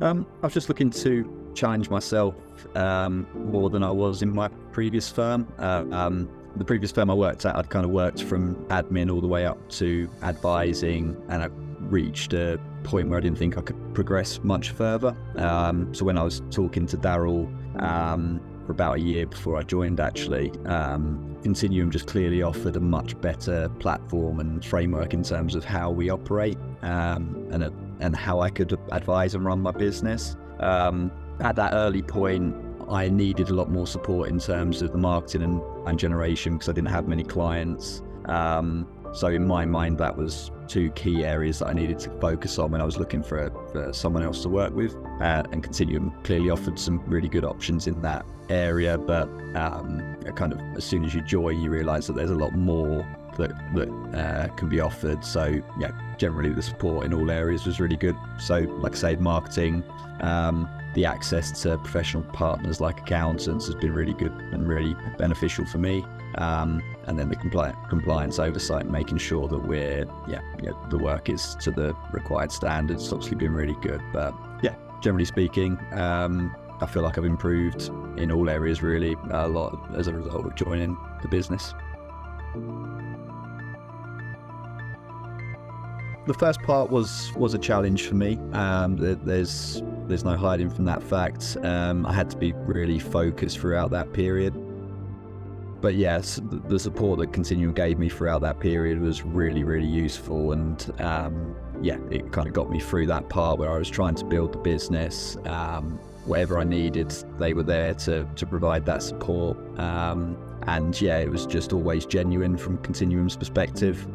I was just looking to challenge myself more than I was in my previous firm. The previous firm I worked at, I'd kind of worked from admin all the way up to advising, and I reached a point where I didn't think I could progress much further. So when I was talking to Darrell for about a year before I joined, actually, Continuum just clearly offered a much better platform and framework in terms of how we operate and how I could advise and run my business. At that early point, I needed a lot more support in terms of the marketing and generation, because I didn't have many clients. So in my mind, that was two key areas that I needed to focus on when I was looking for someone else to work with. And Continuum clearly offered some really good options in that area, but kind of as soon as you join, you realise that there's a lot more that can be offered. So yeah, generally the support in all areas was really good. So like I say, marketing, the access to professional partners like accountants has been really good and really beneficial for me. And then the compliance oversight, making sure that the work is to the required standards, it's obviously been really good. But yeah, generally speaking, I feel like I've improved in all areas really a lot as a result of joining the business. The first part was a challenge for me. There's no hiding from that fact. I had to be really focused throughout that period. But yes, the support that Continuum gave me throughout that period was really, really useful. And it kind of got me through that part where I was trying to build the business. Whatever I needed, they were there to provide that support. And yeah, it was just always genuine from Continuum's perspective.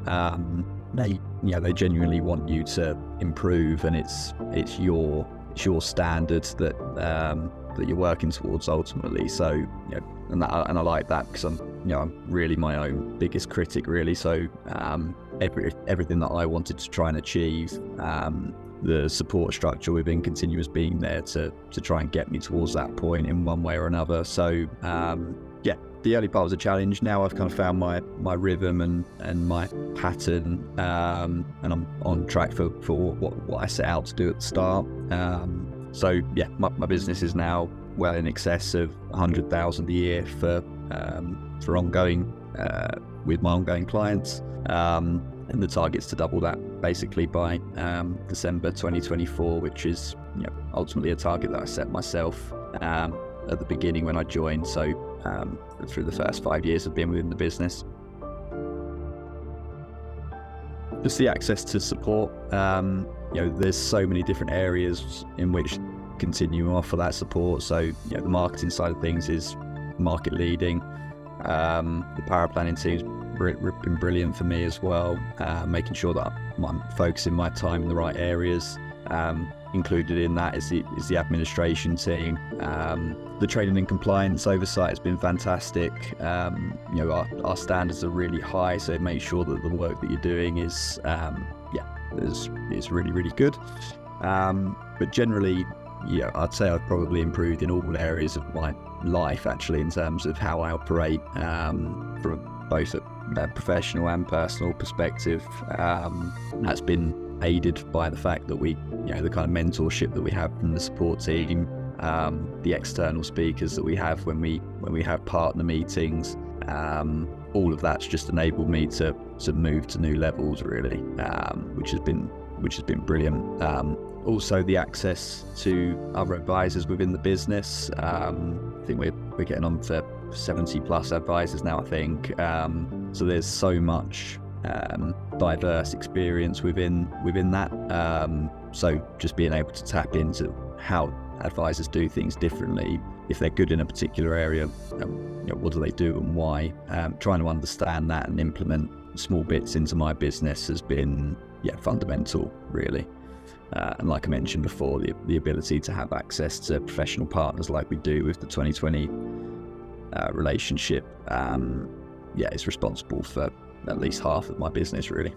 They genuinely want you to improve, and it's your standards that you're working towards ultimately. So and I like that, because I'm really my own biggest critic really. So everything that I wanted to try and achieve, the support structure within Continuum has been there to try and get me towards that point in one way or another. So the early part was a challenge. Now I've kind of found my rhythm and my pattern, and I'm on track for what I set out to do at the start. So yeah, my business is now well in excess of 100,000 a year for ongoing with my ongoing clients, and the target's to double that basically by December 2024, which is ultimately a target that I set myself at the beginning when I joined. So through the first 5 years of being within the business. Just the access to support, there's so many different areas in which Continuum offer that support. So the marketing side of things is market leading. The power planning team's been brilliant for me as well, making sure that I'm focusing my time in the right areas. Included in that is the administration team. The training and compliance oversight has been fantastic. Our standards are really high, so it makes sure that the work that you're doing is really, really good. But generally, I'd say I've probably improved in all areas of my life actually, in terms of how I operate, from both a professional and personal perspective. That's been aided by the fact that we, the kind of mentorship that we have from the support team, the external speakers that we have when we have partner meetings. All of that's just enabled me to move to new levels really, which has been brilliant. Also the access to other advisors within the business. I think we're getting on for 70 plus advisors now, I think. So there's so much diverse experience within that. So just being able to tap into how advisors do things differently, if they're good in a particular area, what do they do and why? Trying to understand that and implement small bits into my business has been fundamental really. And like I mentioned before, the ability to have access to professional partners like we do with the 2020 relationship, is responsible for at least half of my business really.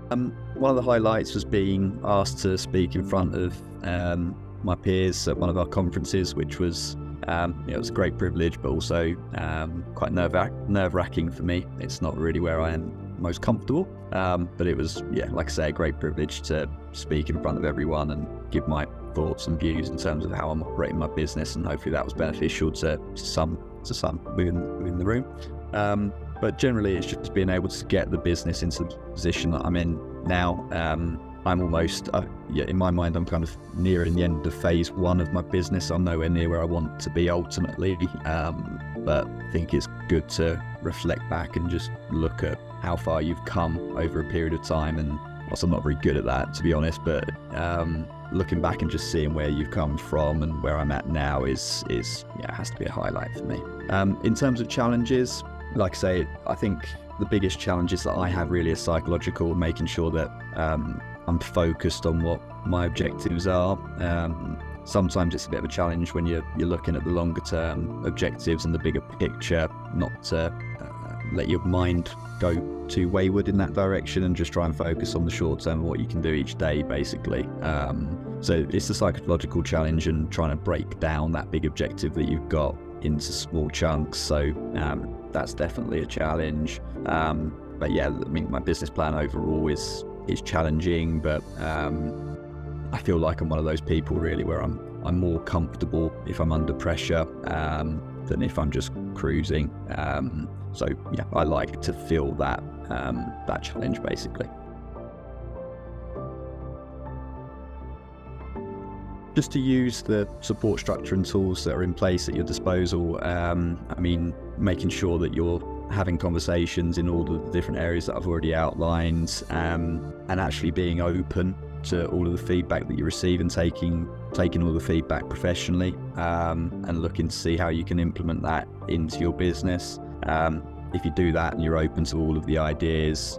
One of the highlights was being asked to speak in front of my peers at one of our conferences, which was it was a great privilege, but also quite nerve-wracking for me. It's not really where I am most comfortable. But it was, like I say, a great privilege to speak in front of everyone and give my thoughts and views in terms of how I'm operating my business, and hopefully that was beneficial to some within the room. But generally, it's just being able to get the business into the position that I'm in now. I'm almost, in my mind, I'm kind of nearing the end of phase 1 of my business. I'm nowhere near where I want to be ultimately, but I think it's good to reflect back and just look at how far you've come over a period of time. And also, I'm not very good at that, to be honest, but looking back and just seeing where you've come from and where I'm at now has to be a highlight for me. In terms of challenges, like I say, I think the biggest challenges that I have really are psychological, making sure that I'm focused on what my objectives are. Sometimes it's a bit of a challenge when you're looking at the longer term objectives and the bigger picture, not to let your mind go too wayward in that direction and just try and focus on the short term and what you can do each day, basically. So it's a psychological challenge and trying to break down that big objective that you've got into small chunks. So that's definitely a challenge. But yeah, I mean, my business plan overall is challenging, but I feel like I'm one of those people really where I'm more comfortable if I'm under pressure than if I'm just cruising. So yeah, I like to feel that challenge basically. Just to use the support structure and tools that are in place at your disposal. I mean, making sure that you're having conversations in all the different areas that I've already outlined, and actually being open to all of the feedback that you receive and taking all the feedback professionally, and looking to see how you can implement that into your business. If you do that and you're open to all of the ideas,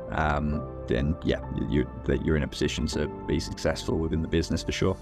then yeah, you're in a position to be successful within the business for sure.